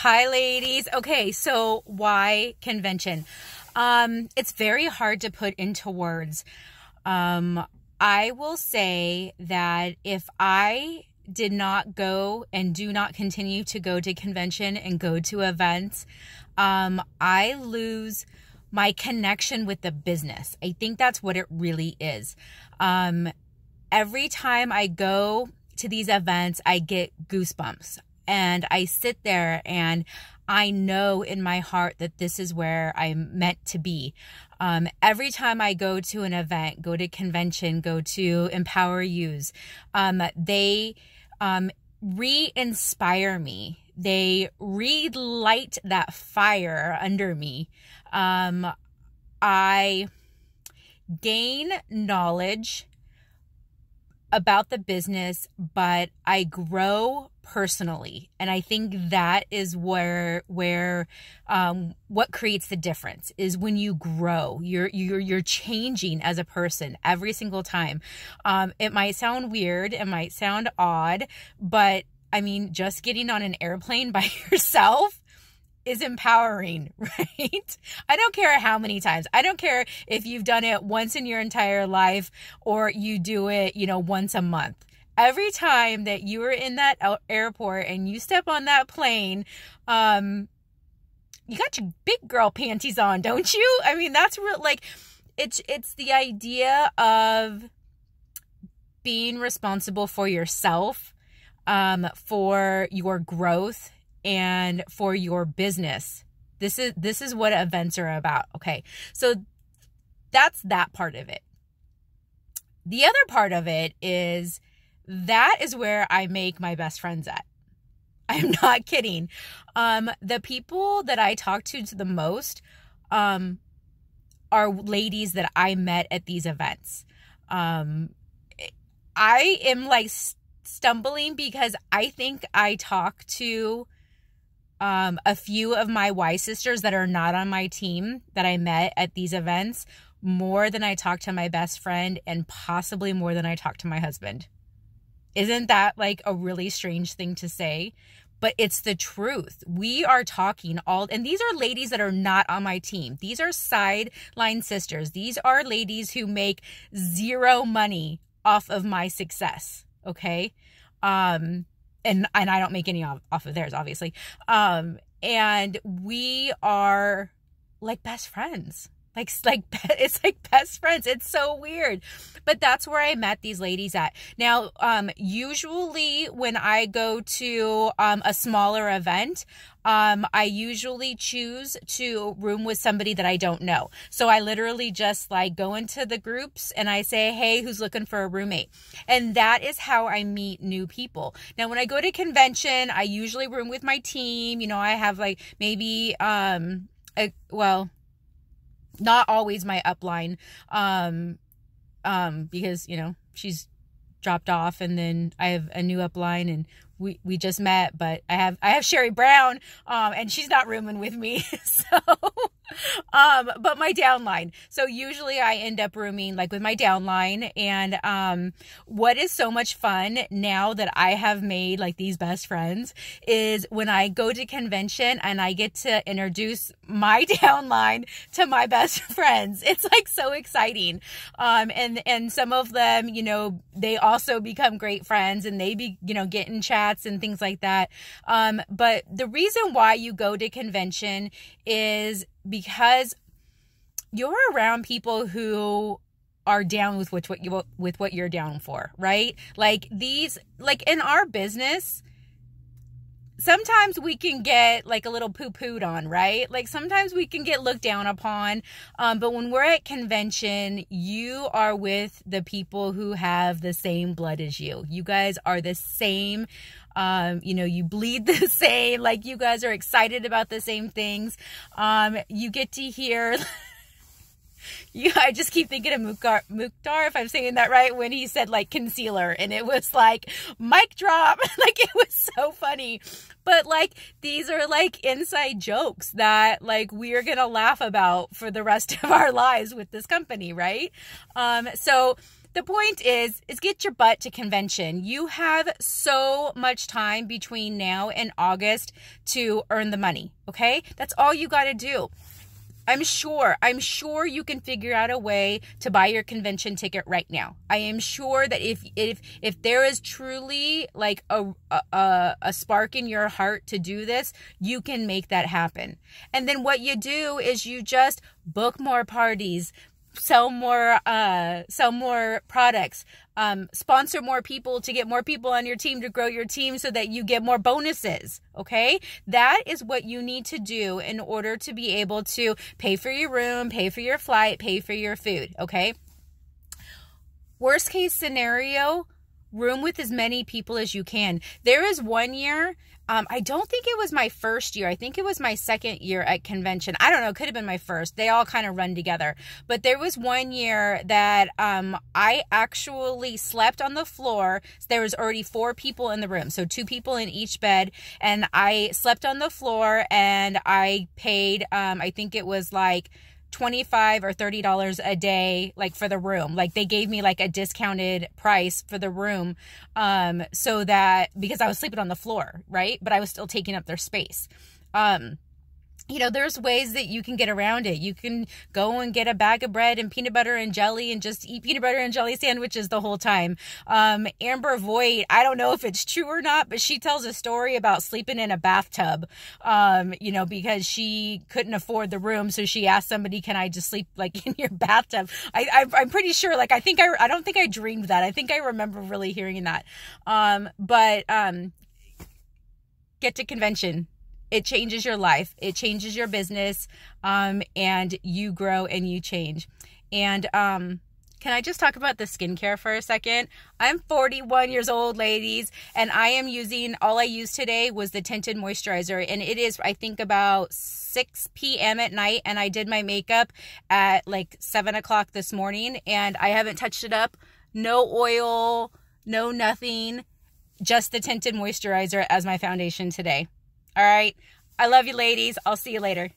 Hi, ladies. Okay, so why convention? It's very hard to put into words. I will say that if I did not go and do not continue to go to convention and go to events, I lose my connection with the business. I think that's what it really is. Every time I go to these events, I get goosebumps. And I sit there and I know in my heart that this is where I'm meant to be. Every time I go to an event, go to convention, go to Empower Use, they re-inspire me. They relight that fire under me. I gain knowledge about the business, but I grow personally. And I think that is where what creates the difference is when you grow, you're changing as a person every single time. It might sound weird, it might sound odd, but I mean, just getting on an airplane by yourself is empowering, right? I don't care how many times. I don't care if you've done it once in your entire life or you do it, once a month. Every time that you are in that airport and you step on that plane, you got your big girl panties on, don't you? I mean, that's real. Like, it's the idea of being responsible for yourself, for your growth, and for your business. This is what events are about. Okay. So that's that part of it. The other part of it is that is where I make my best friends at. I'm not kidding. The people that I talk to the most, are ladies that I met at these events. I am like stumbling because I think I talk to a few of my Y sisters that are not on my team that I met at these events more than I talk to my best friend and possibly more than I talk to my husband. Isn't that like a really strange thing to say? But it's the truth. We are talking and these are ladies that are not on my team. These are sideline sisters. These are ladies who make zero money off of my success. Okay. And I don't make any off of theirs, obviously. And we are like best friends. It's like best friends. It's so weird. But that's where I met these ladies at. Now, usually when I go to a smaller event, I usually choose to room with somebody that I don't know. So I literally just like go into the groups and I say, hey, who's looking for a roommate? And that is how I meet new people. Now, when I go to convention, I usually room with my team. I have like maybe, not always my upline, because, she's dropped off, and then I have a new upline and we just met, but I have Sherry Brown, and she's not rooming with me. So, but my downline. So usually I end up rooming like with my downline. And, what is so much fun now that I have made like these best friends is when I go to convention and I get to introduce my downline to my best friends. It's like so exciting. And some of them, they also become great friends and they get in chats and things like that. But the reason why you go to convention is because you're around people who are down with what you're down for, right? Like in our business, sometimes we can get like a little poo-pooed on, right? Like sometimes we can get looked down upon. But when we're at convention, you are with the people who have the same blood as you. You guys are the same. You bleed the same, like you guys are excited about the same things. You get to hear, I just keep thinking of Mukhtar, if I'm saying that right, when he said like concealer, and it was like mic drop. Like it was so funny. But like, these are like inside jokes that like we are going to laugh about for the rest of our lives with this company. Right. So the point is get your butt to convention. You have so much time between now and August to earn the money, okay? That's all you got to do. I'm sure you can figure out a way to buy your convention ticket right now. I am sure that if there is truly like a spark in your heart to do this, you can make that happen. And then what you do is you just book more parties, sell more products, sponsor more people to get more people on your team to grow your team so that you get more bonuses. Okay. That is what you need to do in order to be able to pay for your room, pay for your flight, pay for your food. Okay. Worst case scenario, room with as many people as you can. There is one year, I don't think it was my first year. I think it was my second year at convention. I don't know. It could have been my first. They all kind of run together. But there was one year that I actually slept on the floor. There was already 4 people in the room. So 2 people in each bed. And I slept on the floor and I paid, I think it was like $25 or $30 a day, like for the room. Like they gave me like a discounted price for the room, so that, because I was sleeping on the floor, right? But I was still taking up their space. You know, there's ways that you can get around it. You can go and get a bag of bread and peanut butter and jelly and just eat peanut butter and jelly sandwiches the whole time. Amber Voigt, I don't know if it's true or not, but she tells a story about sleeping in a bathtub, you know, because she couldn't afford the room. So she asked somebody, can I just sleep like in your bathtub? I'm pretty sure, like, I don't think I dreamed that. I think I remember really hearing that. Get to convention. It changes your life. It changes your business, and you grow and you change. And can I just talk about the skincare for a second? I'm 41 years old, ladies, and all I used today was the tinted moisturizer, and it is, I think, about 6 p.m. at night, and I did my makeup at like 7 o'clock this morning, and I haven't touched it up. No oil, no nothing, just the tinted moisturizer as my foundation today. All right. I love you, ladies. I'll see you later.